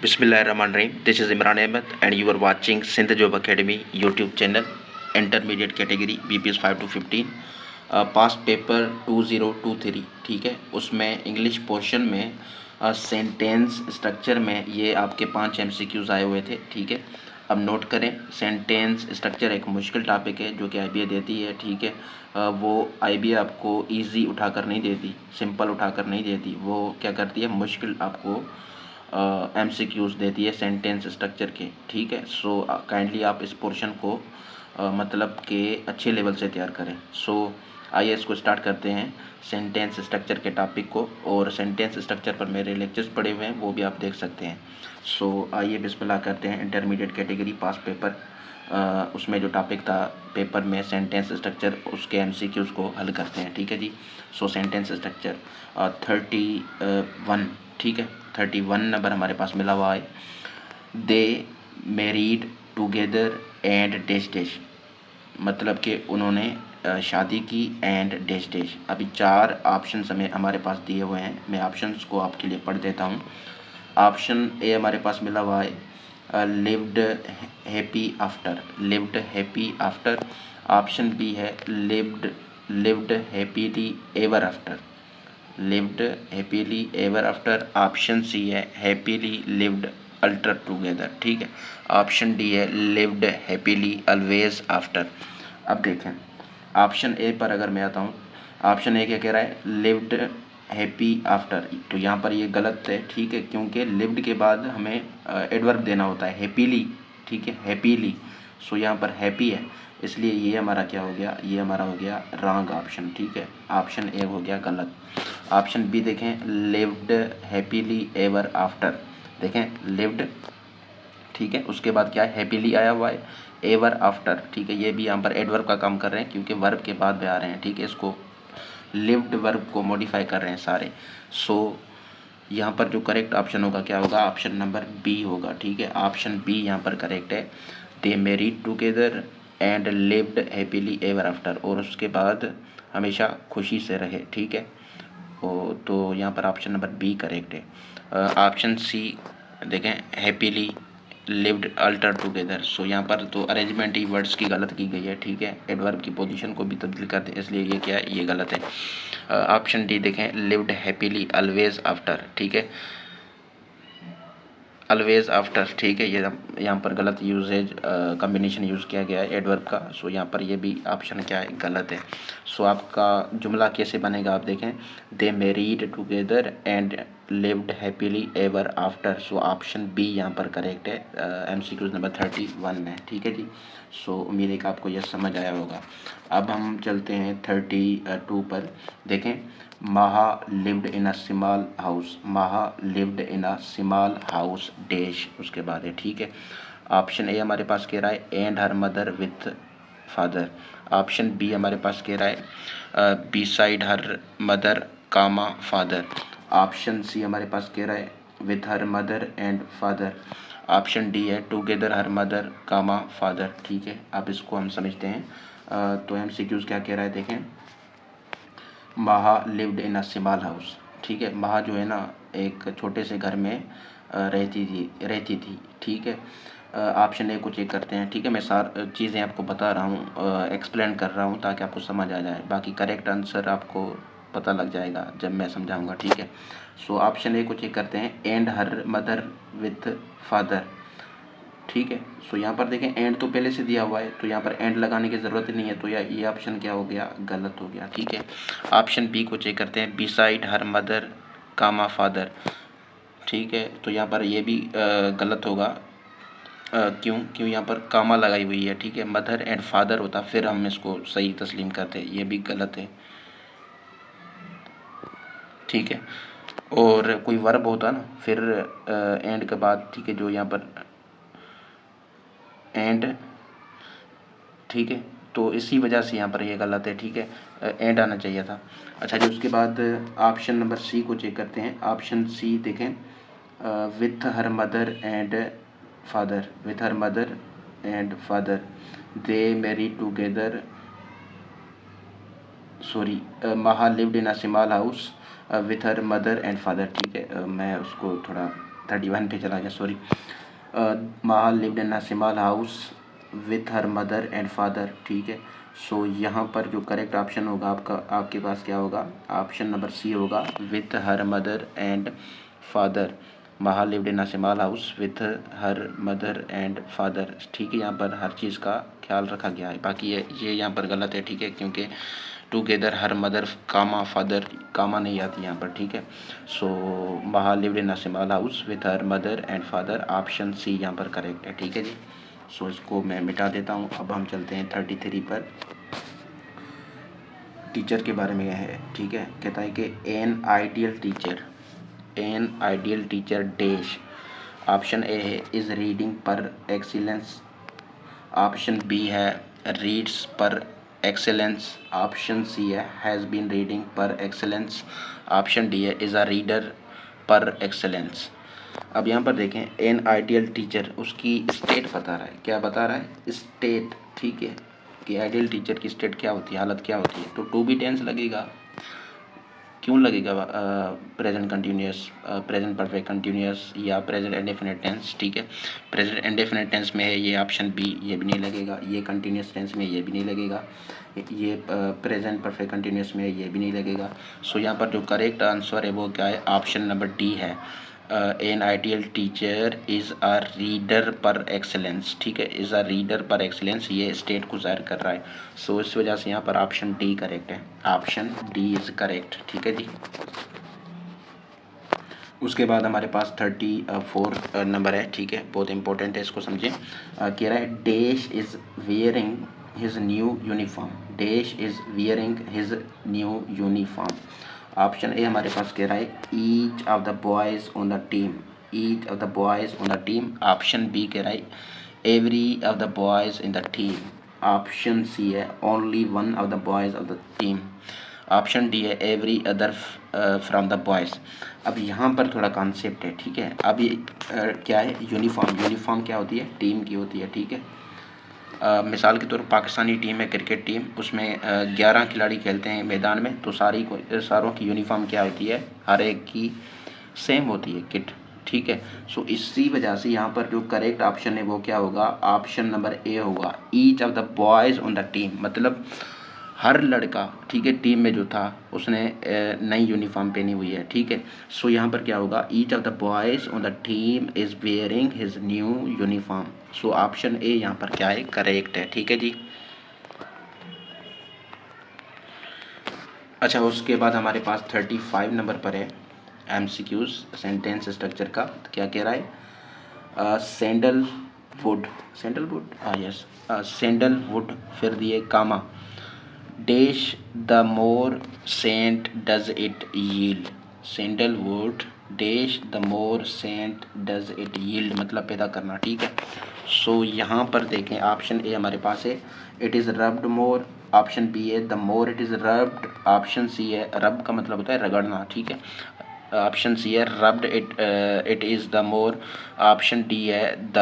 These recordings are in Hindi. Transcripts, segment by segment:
Bismillahirrahmanirrahim. This is Imran Ahmed and you are watching Sindh Job Academy YouTube channel. Intermediate category BPS 5 to 15 past paper 2023 ठीक है। उसमें इंग्लिश पोर्शन में सेंटेंस स्ट्रक्चर में ये आपके 5 MCQs आए हुए थे ठीक है। अब नोट करें, सेंटेंस स्ट्रक्चर एक मुश्किल टॉपिक है जो कि IBA देती है ठीक है। वो IBA आपको इजी उठाकर नहीं देती, सिंपल उठाकर नहीं देती, वो क्या करती है मुश्किल आपको MCQs देती है सेंटेंस स्ट्रक्चर के ठीक है। सो काइंडली आप इस पोर्शन को मतलब के अच्छे लेवल से तैयार करें। सो आइए इसको स्टार्ट करते हैं सेंटेंस स्ट्रक्चर के टॉपिक को, और सेंटेंस स्ट्रक्चर पर मेरे लेक्चर्स पड़े हुए हैं वो भी आप देख सकते हैं। सो आइए बिस्मिल्लाह करते हैं। इंटरमीडिएट कैटेगरी पास पेपर उसमें जो टॉपिक था पेपर में सेंटेंस स्ट्रक्चर, उसके MCQs को हल करते हैं ठीक है जी। सो सेंटेंस स्ट्रक्चर 31 ठीक है, 31 नंबर हमारे पास मिला हुआ है। They married together and dash dash, मतलब कि उन्होंने शादी की एंड डैश डैश। अभी 4 ऑप्शन हमारे पास दिए हुए हैं, मैं ऑप्शंस को आपके लिए पढ़ देता हूँ। ऑप्शन ए हमारे पास मिला हुआ है lived happy after, lived happy after. Option B है lived happily ever after, lived happily ever after. Option C है हैप्पीली लिव्ड अल्टर टुगेदर ठीक है। ऑप्शन डी है लिव्ड हैप्पीली ऑलवेज आफ्टर। अब देखें ऑप्शन ए पर अगर मैं आता हूँ, ऑप्शन ए क्या कह रहा है लिव्ड हैप्पी आफ्टर, तो यहाँ पर ये गलत है ठीक है, क्योंकि लिव्ड के बाद हमें एडवर्ब देना होता है हैप्पीली ठीक है, हैप्पीली। सो यहाँ पर हैप्पी है, इसलिए ये हमारा क्या हो गया, ये हमारा हो गया रॉन्ग ऑप्शन ठीक है। ऑप्शन ए हो गया गलत। ऑप्शन बी देखें लिव्ड हैप्पीली एवर आफ्टर, देखें लिव्ड ठीक है, उसके बाद क्या है हैप्पीली आया हुआ है, एवर आफ्टर ठीक है। ये भी यहाँ पर एडवर्ब का काम कर रहे हैं क्योंकि वर्ब के बाद में आ रहे हैं ठीक है, इसको लिव्ड वर्ब को मॉडिफाई कर रहे हैं सारे। सो यहाँ पर जो करेक्ट ऑप्शन होगा क्या होगा, ऑप्शन नंबर बी होगा ठीक है। ऑप्शन बी यहाँ पर करेक्ट है, they married together and lived happily ever after, और उसके बाद हमेशा खुशी से रहे ठीक है। तो यहाँ पर ऑप्शन नंबर बी करेक्ट है। ऑप्शन सी देखें हैप्पीली लिव्ड अल्टर टुगेदर। सो यहाँ पर तो अरेंजमेंट ही वर्ड्स की गलत की गई है ठीक है, एडवर्ब की पोजीशन को भी तब्दील करते हैं, इसलिए ये क्या है ये गलत है। ऑप्शन डी देखें लिव्ड हैप्पीली ऑलवेज आफ्टर ठीक है, ऑलवेज आफ्टर ठीक है, ये यहाँ पर गलत यूजेज कम्बिनेशन यूज़ किया गया है एडवर्ब का। सो यहाँ पर ये भी ऑप्शन क्या है गलत है। सो आपका जुमला कैसे बनेगा आप देखें, they married together and lived happily ever after. So option B यहाँ पर करेक्ट है MCQ नंबर 31 में ठीक है जी। सो उम्मीद है कि आपको यह समझ आया होगा। अब हम चलते हैं 32 पर। देखें Maha lived in a small house, Maha lived in a small house dash, उसके बाद है ठीक है। ऑप्शन ए हमारे पास कह रहा है and her mother with father. Option B हमारे पास कह रहा है beside her mother comma father. Option C हमारे पास कह रहा है with her mother and father. Option D है together her mother comma father ठीक है। अब इसको हम समझते हैं। तो MCQs क्या कह रहा है देखें, Maha lived in a small house ठीक है। माहा जो है ना एक छोटे से घर में रहती थी ठीक है। ऑप्शन ए को चेक करते हैं ठीक है, मैं चीज़ें आपको बता रहा हूँ, एक्सप्लेन कर रहा हूँ ताकि आपको समझ आ जाए, बाकी करेक्ट आंसर आपको पता लग जाएगा जब मैं समझाऊंगा ठीक है। सो ऑप्शन ए को चेक करते हैं and her mother with father ठीक है। सो यहाँ पर देखें एंड तो पहले से दिया हुआ है, तो यहाँ पर एंड लगाने की ज़रूरत ही नहीं है, तो ये ऑप्शन क्या हो गया गलत हो गया ठीक है। ऑप्शन बी को चेक करते हैं beside her mother comma father ठीक है, तो यहाँ पर ये भी गलत होगा। क्यों यहाँ पर कामा लगाई हुई है ठीक है, मदर एंड फादर होता फिर हम इसको सही तस्लीम करते, ये भी गलत है ठीक है। और कोई वर्ब होता ना फिर एंड के बाद ठीक है, जो यहाँ पर एंड ठीक है, तो इसी वजह से यहाँ पर ये गलत है ठीक है, एंड आना चाहिए था। अच्छा जी, उसके बाद ऑप्शन नंबर सी को चेक करते हैं। ऑप्शन सी देखें with her mother and father, with her mother and father they marry together, sorry Maha lived in a small house with her mother and father ठीक है। मैं उसको थोड़ा 31 पे चला गया, sorry. Maha lived in a small house with her mother and father, ठीक है। सो यहाँ पर जो करेक्ट ऑप्शन होगा आपके पास क्या होगा, ऑप्शन नंबर सी होगा, with her mother and father. Maha lived in a small house with her mother and father, ठीक है। यहाँ पर हर चीज़ का ख्याल रखा गया है। बाकी ये यहाँ पर गलत है, ठीक है, क्योंकि together her mother comma father comma नहीं आती यहाँ पर, ठीक है। So Maha lived in a small house with her mother and father, option C यहाँ पर करेक्ट है, ठीक है जी। सो इसको मैं मिटा देता हूँ। अब हम चलते हैं 33 पर। टीचर के बारे में है, ठीक है। कहता है कि an ideal teacher dash. Option A है इज़ रीडिंग पर एक्सीलेंस, ऑप्शन बी है रीड्स पर एक्सेलेंस, ऑप्शन सी है हैज़ बीन रीडिंग पर एक्सेलेंस, ऑप्शन डी है इज़ अ रीडर पर एक्सेलेंस। अब यहाँ पर देखें, एन आइडियल टीचर, उसकी स्टेट बता रहा है। क्या बता रहा है? स्टेट, ठीक है, कि आइडियल टीचर की स्टेट क्या होती है, हालत क्या होती है। तो टू बी टेंस लगेगा। क्यों लगेगा present continuous, present perfect continuous या प्रेजेंट इंडेफिनिट टेंस, ठीक है। प्रेजेंट इंडेफिनिट टेंस में है ये ऑप्शन बी, ये भी नहीं लगेगा। ये कंटिन्यूस टेंस में ये भी नहीं लगेगा। ये प्रेजेंट परफेक्ट कंटिन्यूस में ये भी नहीं लगेगा। सो यहाँ पर जो करेक्ट आंसर है वो क्या है, ऑप्शन नंबर डी है। An ideal teacher is a reader पर एक्सेलेंस, ठीक है, इज़ अ रीडर पर एक्सेलेंस, ये स्टेट को ज़ाहिर कर रहा है। सो इस वजह से यहाँ पर ऑप्शन डी करेक्ट है, ऑप्शन डी इज़ करेक्ट, ठीक है जी। उसके बाद हमारे पास 34 नंबर है, ठीक है, बहुत इंपॉर्टेंट है, इसको समझें। कह रहा है dash is wearing his new uniform, dash is wearing his new uniform. Option A हमारे पास कह रहा है each of the boys on the team, each of the boys on the team. Option B कह रहा है every of the boys in the team. Option C है only one of the boys of the team. Option D है every other from the boys. अब यहाँ पर थोड़ा कॉन्सेप्ट है, ठीक है। अब ये क्या है, यूनिफॉर्म क्या होती है, टीम की होती है, ठीक है। मिसाल के तौर पर पाकिस्तानी टीम है, क्रिकेट टीम, उसमें 11 खिलाड़ी खेलते हैं मैदान में, तो सारों की यूनिफॉर्म क्या होती है, हर एक की सेम होती है किट, ठीक है। सो इसी वजह से यहाँ पर जो करेक्ट ऑप्शन है वो क्या होगा, ऑप्शन नंबर ए होगा, each of the boys on the team. मतलब हर लड़का, ठीक है, टीम में जो था उसने नई यूनिफॉर्म पहनी हुई है, ठीक है। सो यहाँ पर क्या होगा, each of the boys on the team is wearing his new uniform. So option A यहाँ पर क्या है, करेक्ट है, ठीक है जी। अच्छा, उसके बाद हमारे पास 35 नंबर पर है MCQs सेंटेंस स्ट्रक्चर का। क्या कह रहा है, सैंडलवुड, यस, सैंडलवुड, फिर दिए comma, dash the more scent does it yield, sandalwood dash the more scent does it yield, मतलब पैदा करना, ठीक है। सो यहाँ पर देखें, ऑप्शन ए हमारे पास है it is rubbed more, option B है the more it is rubbed, option C है रब का मतलब होता है रगड़ना, ठीक है, ऑप्शन सी है rubbed it is the more, option D है the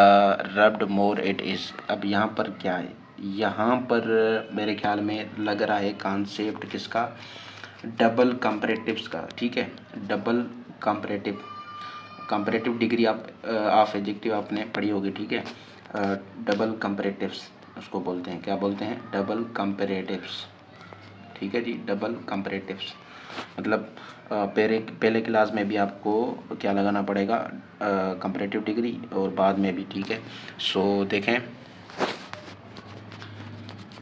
rubbed more it is. अब यहाँ पर क्या है, यहाँ पर मेरे ख्याल में लग रहा है कॉन्सेप्ट किसका, डबल कंपैरेटिव्स का, ठीक है। Double comparative degree of adjective आपने पढ़ी होगी, ठीक है। डबल कंपैरेटिव्स उसको बोलते हैं, क्या बोलते हैं, डबल कंपैरेटिव्स, ठीक है जी, डबल कंपैरेटिव्स। मतलब पहले क्लास में भी आपको क्या लगाना पड़ेगा, कंपैरेटिव डिग्री, और बाद में भी, ठीक है। सो देखें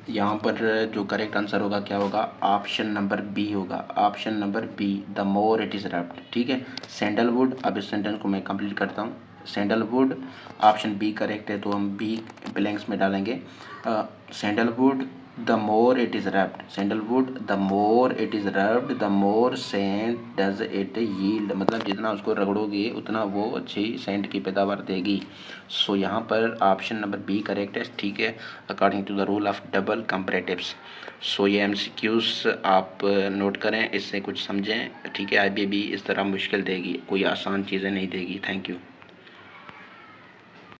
यहाँ पर जो करेक्ट आंसर होगा क्या होगा, ऑप्शन नंबर बी होगा, option number B, the more it is rubbed, ठीक है। सैंडलवुड, अब इस सेंटेंस को मैं कंप्लीट करता हूँ। सैंडलवुड, ऑप्शन बी करेक्ट है, तो हम बी ब्लैंक्स में डालेंगे। Sandalwood the more it is rubbed, sandalwood the more it is rubbed, the more scent does it yield, मतलब जितना उसको रगड़ोगे उतना वो अच्छी सेंट की पैदावार देगी। सो यहाँ पर ऑप्शन नंबर बी करेक्ट है, ठीक है, according to the rule of double comparatives. So ये MCQs आप नोट करें, इससे कुछ समझें, ठीक है। IBA भी इस तरह मुश्किल देगी, कोई आसान चीज़ें नहीं देगी। Thank you.